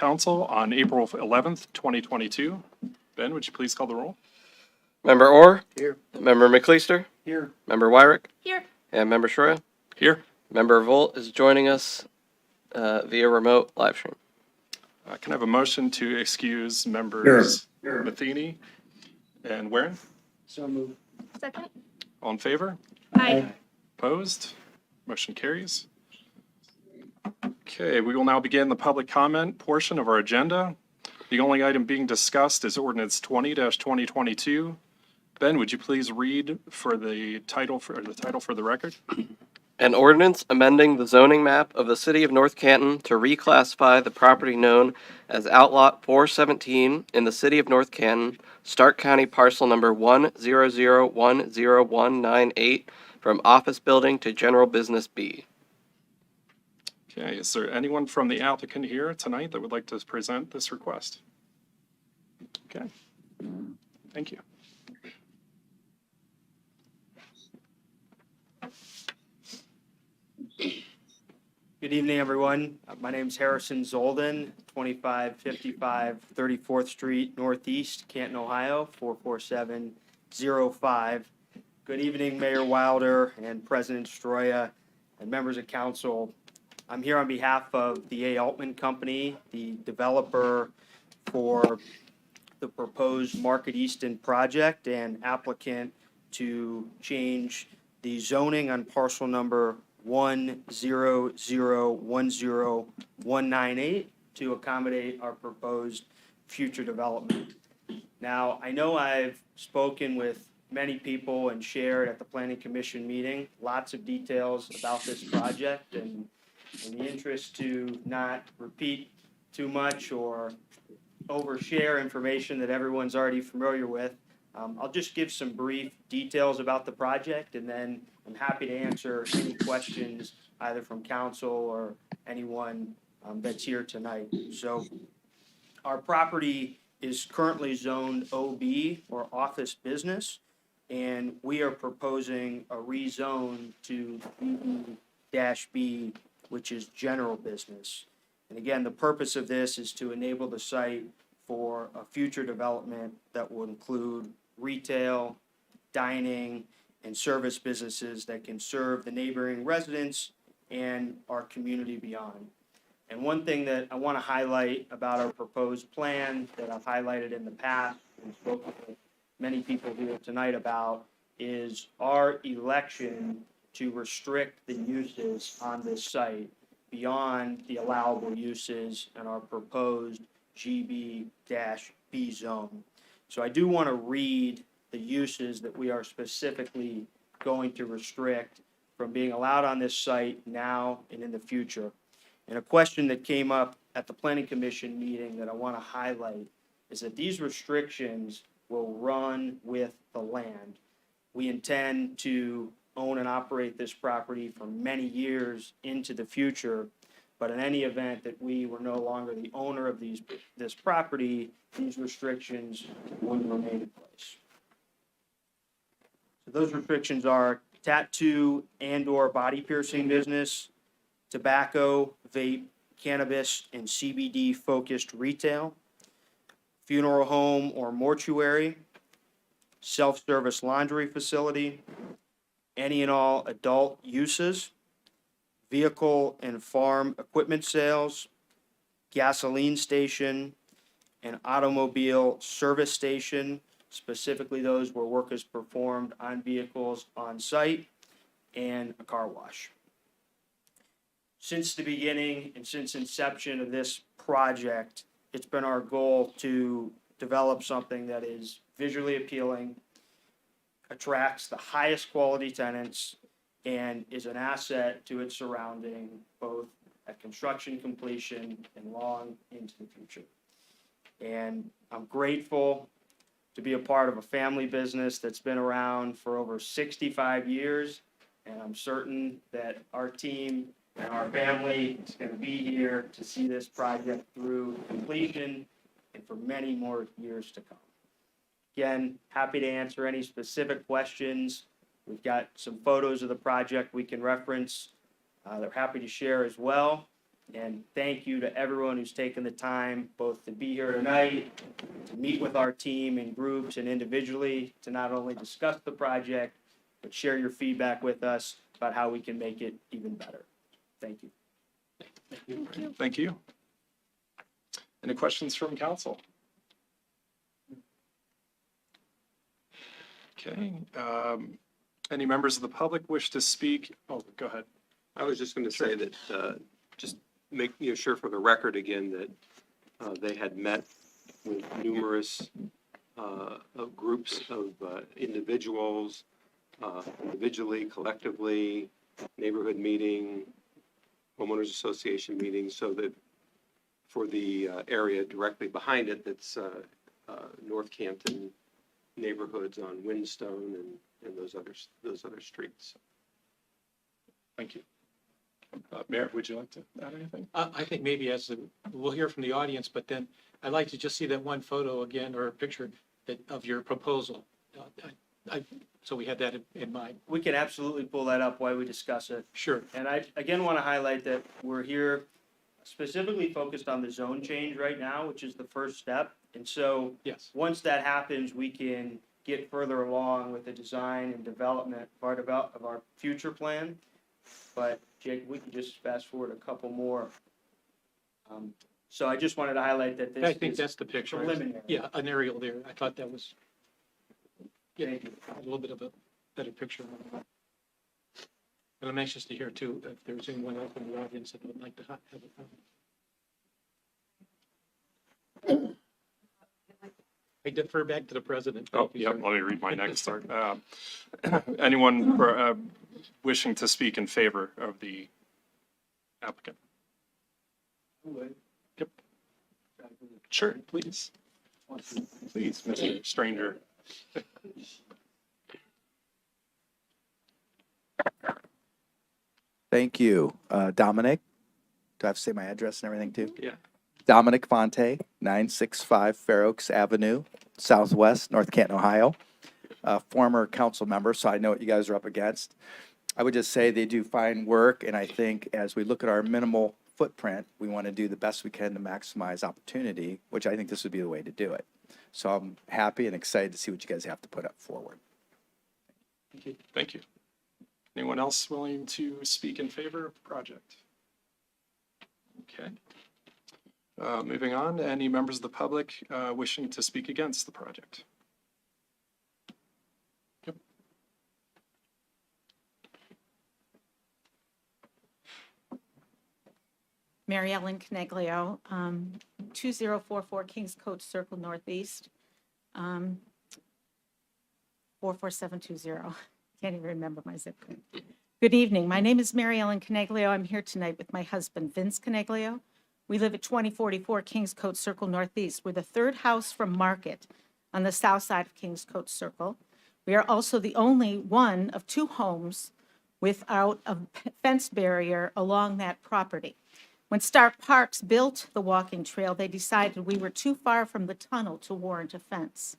Council on April 11th, 2022. Ben, would you please call the roll? Member Orr? Here. Member McLeister? Here. Member Wyrick? Here. And Member Shroya? Here. Member Volt is joining us via remote live stream. Can I have a motion to excuse members Matheny and Warren? So moved. Second. All in favor? Aye. Opposed? Motion carries. Okay, we will now begin the public comment portion of our agenda. The only item being discussed is ordinance 20-2022. Ben, would you please read for the title for the record? An ordinance amending the zoning map of the city of North Canton to reclassify the property known as Outlot 417 in the city of North Canton, Stark County parcel number 100100198 from office building to general business B. Okay, is there anyone from the applicant here tonight that would like to present this request? Okay, thank you. Good evening, everyone. My name is Harrison Zolden, 2555 34th Street Northeast, Canton, Ohio, 44705. Good evening, Mayor Wilder and President Stroya and members of council. I'm here on behalf of the A. Altman Company, the developer for the proposed Market Easton project and applicant to change the zoning on parcel number 100100198 to accommodate our proposed future development. Now, I know I've spoken with many people and shared at the Planning Commission meeting lots of details about this project, and in the interest to not repeat too much or overshare information that everyone's already familiar with, I'll just give some brief details about the project, and then I'm happy to answer any questions either from council or anyone that's here tonight. So our property is currently zoned OB, or office business, and we are proposing a rezone to BB-B, which is general business. And again, the purpose of this is to enable the site for a future development that will include retail, dining, and service businesses that can serve the neighboring residents and our community beyond. And one thing that I want to highlight about our proposed plan that I've highlighted in the past and spoken with many people here tonight about is our election to restrict the uses on this site beyond the allowable uses in our proposed GB-B zone. So I do want to read the uses that we are specifically going to restrict from being allowed on this site now and in the future. And a question that came up at the Planning Commission meeting that I want to highlight is that these restrictions will run with the land. We intend to own and operate this property for many years into the future, but in any event that we were no longer the owner of this property, these restrictions would remain in place. So those restrictions are tattoo and/or body piercing business, tobacco, vape, cannabis, and CBD focused retail, funeral home or mortuary, self-service laundry facility, any and all adult uses, vehicle and farm equipment sales, gasoline station, and automobile service station, specifically those where work is performed on vehicles on site, and a car wash. Since the beginning and since inception of this project, it's been our goal to develop something that is visually appealing, attracts the highest quality tenants, and is an asset to its surrounding, both at construction completion and long into the future. And I'm grateful to be a part of a family business that's been around for over 65 years, and I'm certain that our team and our family is going to be here to see this project through completion and for many more years to come. Again, happy to answer any specific questions. We've got some photos of the project we can reference. They're happy to share as well. And thank you to everyone who's taken the time both to be here tonight, to meet with our team in groups and individually, to not only discuss the project, but share your feedback with us about how we can make it even better. Thank you. Thank you. Any questions from council? Okay. Any members of the public wish to speak? Oh, go ahead. I was just going to say that, just make, sure for the record again that they had met with numerous groups of individuals, individually, collectively, neighborhood meeting, homeowners association meetings, so that for the area directly behind it, that's North Canton neighborhoods on Windstone and those other streets. Thank you. Mayor, would you like to add anything? I think maybe we'll hear from the audience, but then I'd like to just see that one photo again, or a picture of your proposal. So we had that in mind. We can absolutely pull that up while we discuss it. Sure. And I, again, want to highlight that we're here specifically focused on the zone change right now, which is the first step. And so Yes. once that happens, we can get further along with the design and development part of our future plan. But Jake, we can just fast forward a couple more. So I just wanted to highlight that this I think is that's the picture. preliminary. Yeah, an aerial there. I thought that was Thank you. a little bit of a better picture. And I'm anxious to hear too, if there's anyone else in the audience that would like to have a I defer back to the president. Oh, Thank you, yep, sir. let me read my next part. Anyone wishing to speak in favor of the applicant? Yep. Sure, please. Please, Mr. Stranger. Thank you. Dominic, do I have to say my address and everything too? Yeah. Dominic Fonte, 965 Fair Oaks Avenue, Southwest, North Canton, Ohio. Former council member, so I know what you guys are up against. I would just say they do fine work, and I think as we look at our minimal footprint, we want to do the best we can to maximize opportunity, which I think this would be the way to do it. So I'm happy and excited to see what you guys have to put up forward. Thank you. Anyone else willing to speak in favor of the project? Okay. Moving on, any members of the public wishing to speak against the project? Yep. Mary Ellen Canaglio, 2044 Kings Coach Circle Northeast, 44720. Can't even remember my zip code. Good evening. My name is Mary Ellen Canaglio. I'm here tonight with my husband, Vince Canaglio. We live at 2044 Kings Coach Circle Northeast. We're the third house from Market on the south side of Kings Coach Circle. We are also the only one of two homes without a fence barrier along that property. When Stark Parks built the walking trail, they decided we were too far from the tunnel to warrant a fence.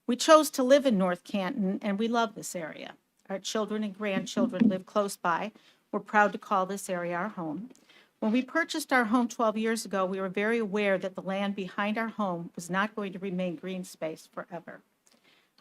We chose to live in North Canton, and we love this area. Our children and grandchildren live close by. We're proud to call this area our home. When we purchased our home 12 years ago, we were very aware that the land behind our home was not going to remain green space forever.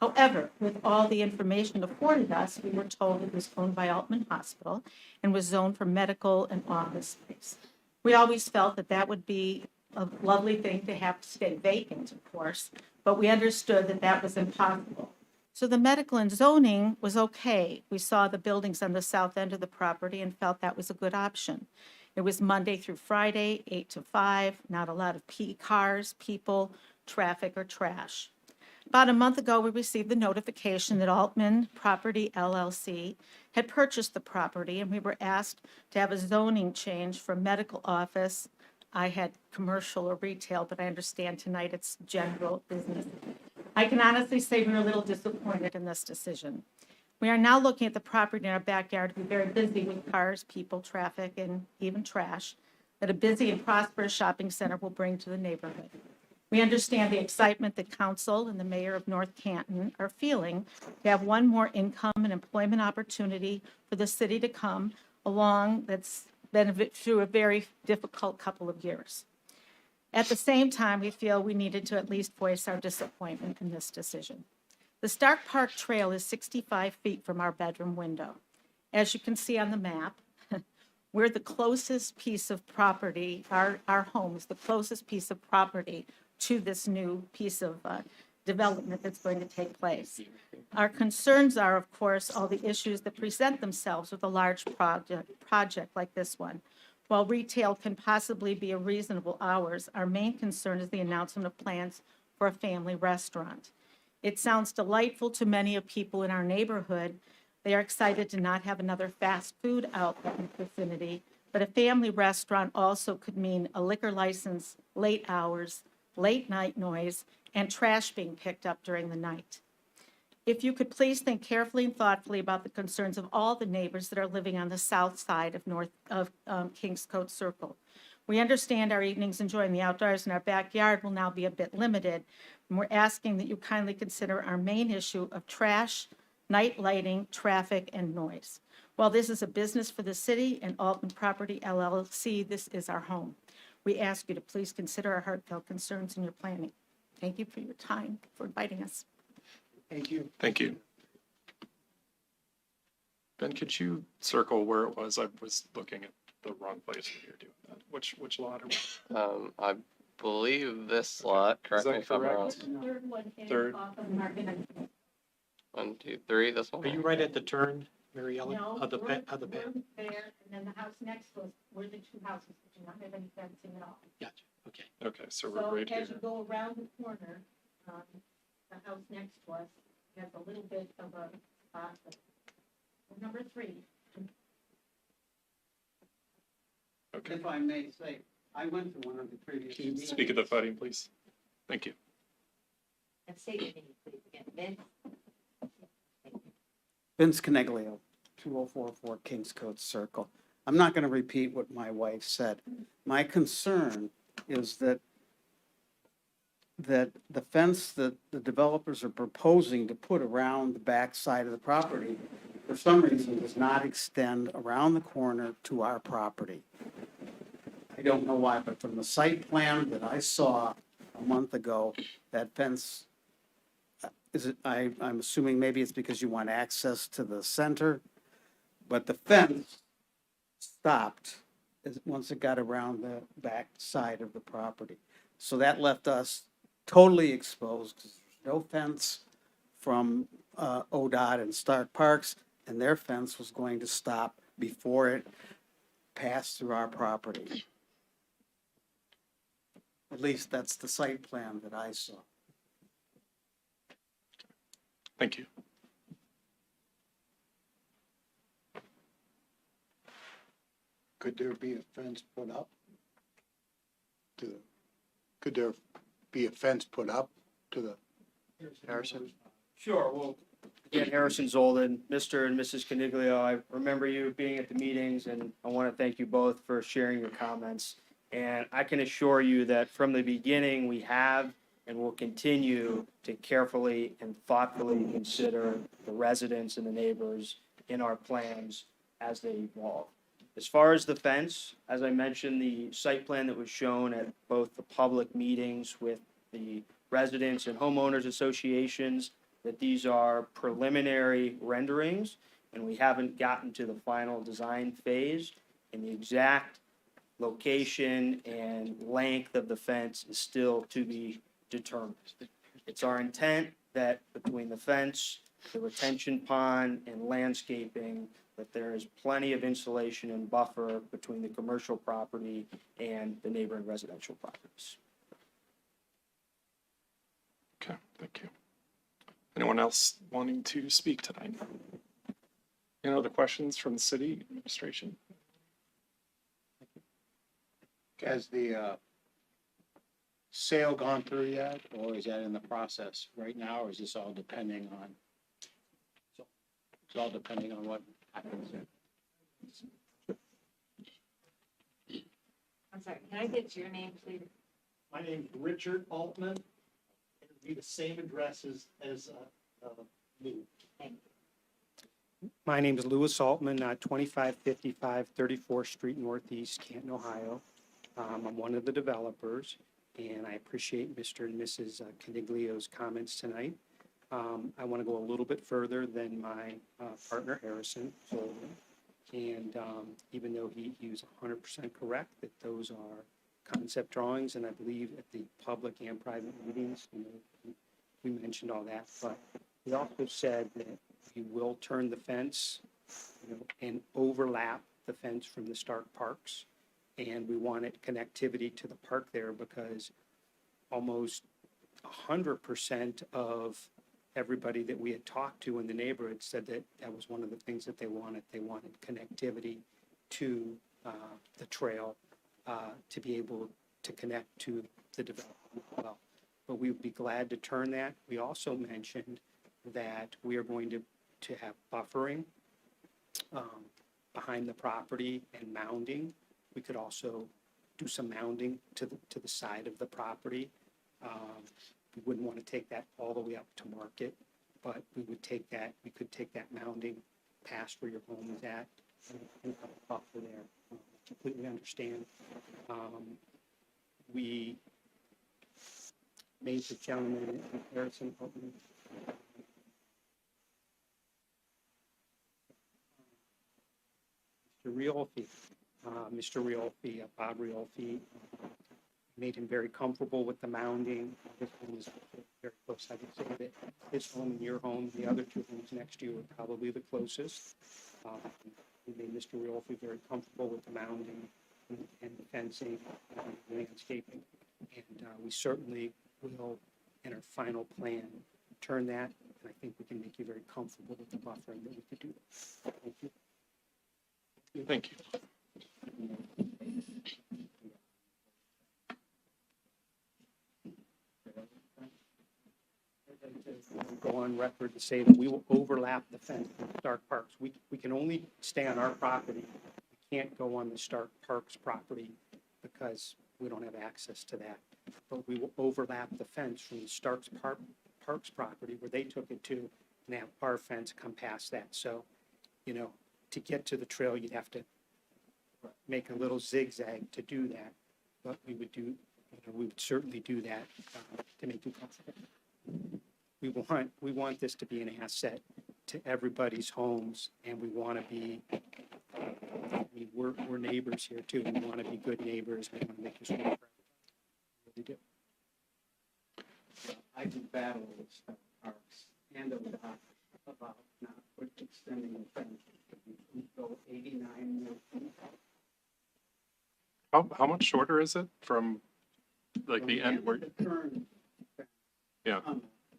However, with all the information afforded us, we were told it was owned by Altman Hospital and was zoned for medical and office space. We always felt that that would be a lovely thing to have to stay vacant, of course, but we understood that that was impossible. So the medical and zoning was okay. We saw the buildings on the south end of the property and felt that was a good option. It was Monday through Friday, 8 to 5, not a lot of cars, people, traffic, or trash. About a month ago, we received the notification that Altman Property LLC had purchased the property, and we were asked to have a zoning change from medical office. I had commercial or retail, but I understand tonight it's general business. I can honestly say we're a little disappointed in this decision. We are now looking at the property in our backyard to be very busy with cars, people, traffic, and even trash that a busy and prosperous shopping center will bring to the neighborhood. We understand the excitement that council and the mayor of North Canton are feeling to have one more income and employment opportunity for the city to come along that's through a very difficult couple of years. At the same time, we feel we needed to at least voice our disappointment in this decision. The Stark Park Trail is 65 feet from our bedroom window. As you can see on the map, we're the closest piece of property, our home is the closest piece of property to this new piece of development that's going to take place. Our concerns are, of course, all the issues that present themselves with a large project like this one. While retail can possibly be a reasonable hours, our main concern is the announcement of plans for a family restaurant. It sounds delightful to many of people in our neighborhood. They are excited to not have another fast food outlet in the vicinity, but a family restaurant also could mean a liquor license, late hours, late night noise, and trash being picked up during the night. If you could please think carefully and thoughtfully about the concerns of all the neighbors that are living on the south side of Kings Coat Circle. We understand our evenings enjoying the outdoors in our backyard will now be a bit limited, and we're asking that you kindly consider our main issue of trash, night lighting, traffic, and noise. While this is a business for the city and Altman Property LLC, this is our home. We ask you to please consider our heartfelt concerns in your planning. Thank you for your time, for inviting us. Thank you. Thank you. Ben, could you circle where it was? I was looking at the wrong place when you were doing that. Which lot are we? I believe this lot, correct that me if I'm correct? wrong. Third one is Third. off of Market. 1, 2, 3, this one? Are you right at the turn, Mary Ellen, No, of the we're of the path? there, and then the house next to us, we're the two houses that do not have any fencing at all. Gotcha, okay. Okay, so we're So right here. as you go around the corner, the house next to us has a little bit of a spot. Number 3. Okay. If I may say, I went to one of the previous Can you meetings. speak at the podium, please? Thank you. And say your name, please, again. Vince Caniglio, 2044 Kings Coat Circle. I'm not going to repeat what my wife said. My concern is that the fence that the developers are proposing to put around the back side of the property, for some reason, does not extend around the corner to our property. I don't know why, but from the site plan that I saw a month ago, that fence, I'm assuming maybe it's because you want access to the center, but the fence stopped once it got around the back side of the property. So that left us totally exposed, because there's no fence from ODOT and Stark Parks, and their fence was going to stop before it passed through our property. At least that's the site plan that I saw. Thank you. Could there be a fence put up? Could there be a fence put up to the? Harrison? Sure, well, again, Harrison Zolden, Mr. and Mrs. Caniglio, I remember you being at the meetings, and I want to thank you both for sharing your comments. And I can assure you that from the beginning, we have and will continue to carefully and thoughtfully consider the residents and the neighbors in our plans as they evolve. As far as the fence, as I mentioned, the site plan that was shown at both the public meetings with the residents and homeowners associations, that these are preliminary renderings, and we haven't gotten to the final design phase, and the exact location and length of the fence is still to be determined. It's our intent that between the fence, the retention pond, and landscaping, that there is plenty of insulation and buffer between the commercial property and the neighboring residential properties. Okay, thank you. Anyone else wanting to speak tonight? Any other questions from the city administration? Has the sale gone through yet, or is that in the process right now, or is this all depending on? It's all depending on what happens. I'm sorry, can I get your name, please? My name's Richard Altman. It'll be the same address as me. Thank My name is Louis Altman, 2555 34th Street Northeast, Canton, Ohio. I'm one of the developers, and I appreciate Mr. and Mrs. Caniglio's comments tonight. I want to go a little bit further than my partner Harrison told me. And even though he was 100% correct that those are concept drawings, and I believe at the public and private meetings, we mentioned all that, but he also said that he will turn the fence, and overlap the fence from the Stark Parks. And we wanted connectivity to the park there because almost 100% of everybody that we had talked to in the neighborhood said that that was one of the things that they wanted. They wanted connectivity to the trail to be able to connect to the development as well. But we would be glad to turn that. We also mentioned that we are going to have buffering behind the property and mounding. We could also do some mounding to the side of the property. We wouldn't want to take that all the way up to Market, but we could take that mounding past where your home is at and have a buffer there. Completely understand. We made the gentleman in comparison. Mr. Riolfi, Bob Riolfi, made him very comfortable with the mounding. This home is very close. I would say that his home and your home, the other two homes next to you are probably the closest. We made Mr. Riolfi very comfortable with the mounding and the fencing and landscaping. And we certainly will, in our final plan, turn that. And I think we can make you very comfortable with the buffering that we could do. Thank you. Thank you. Go on record to say that we will overlap the fence with Stark Parks. We can only stay on our property. We can't go on the Stark Parks property because we don't have access to that. But we will overlap the fence from the Starks Parks property where they took it to, and have our fence come past that. So, to get to the trail, you'd have to make a little zigzag to do that. But we would certainly do that to make you comfortable. We want this to be an asset to everybody's homes, and we want to be, we're neighbors here too. We want to be good neighbors. We want to make this work for everybody. We do. I do battle with Stark Parks and about not extending the fence. We go 89 more feet. How much shorter is it from like the end where? The current fence, Yeah.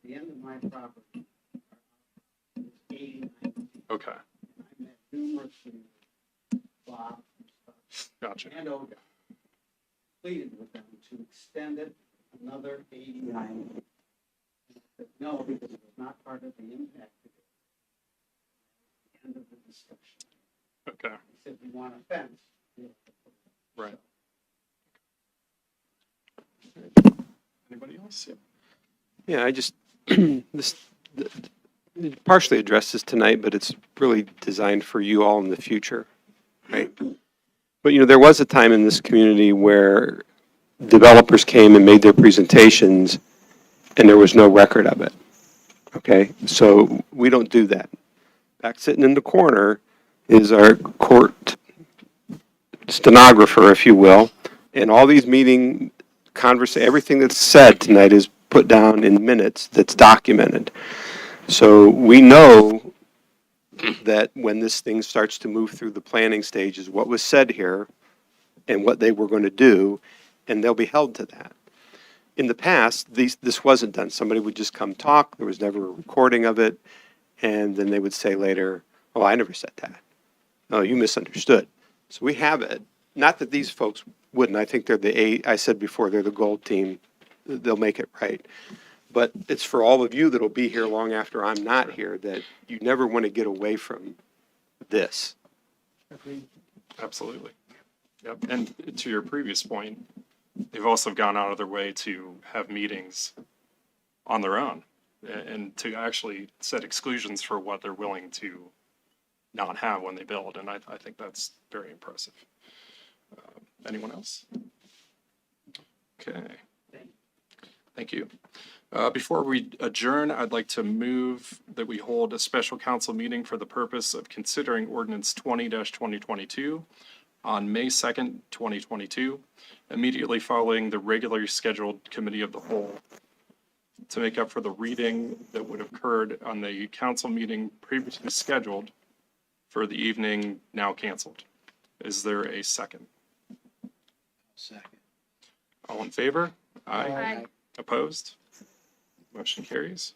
the end of my property is 89 feet. Okay. I met numerous Bob Gotcha. and Oda pleaded with them to extend it another 89 feet. And I said, no, because it was not part of the impact. End of the discussion. Okay. He said, we want a fence. Right. Anybody else? Yeah, I just, partially addressed this tonight, but it's really designed for you all in the future, right? But, there was a time in this community where developers came and made their presentations and there was no record of it, okay? So we don't do that. Back sitting in the corner is our court stenographer, if you will, and all these meeting everything that's said tonight is put down in minutes that's documented. So we know that when this thing starts to move through the planning stages, what was said here and what they were going to do, and they'll be held to that. In the past, this wasn't done. Somebody would just come talk. There was never a recording of it. And then they would say later, oh, I never said that. Oh, you misunderstood. So we have it. Not that these folks wouldn't. I think they're I said before, they're the gold team. They'll make it right. But it's for all of you that'll be here long after I'm not here that you never want to get away from this. Absolutely. Yep. And to your previous point, they've also gone out of their way to have meetings on their own and to actually set exclusions for what they're willing to not have when they build, and I think that's very impressive. Anyone else? Okay. Thank you. Before we adjourn, I'd like to move that we hold a special council meeting for the purpose of considering ordinance 20-2022 on May 2nd, 2022, immediately following the regularly scheduled committee of the whole, to make up for the reading that would have occurred on the council meeting previously scheduled for the evening now canceled. Is there a second? Second. All in favor? Aye. Opposed? Motion carries.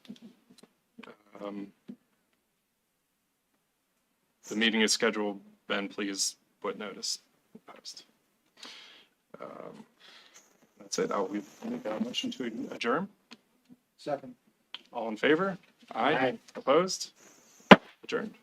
The meeting is scheduled. Ben, please put notice post. That's it. I'll make a motion to adjourn. Second. All in favor? Aye. Opposed? Adjourned.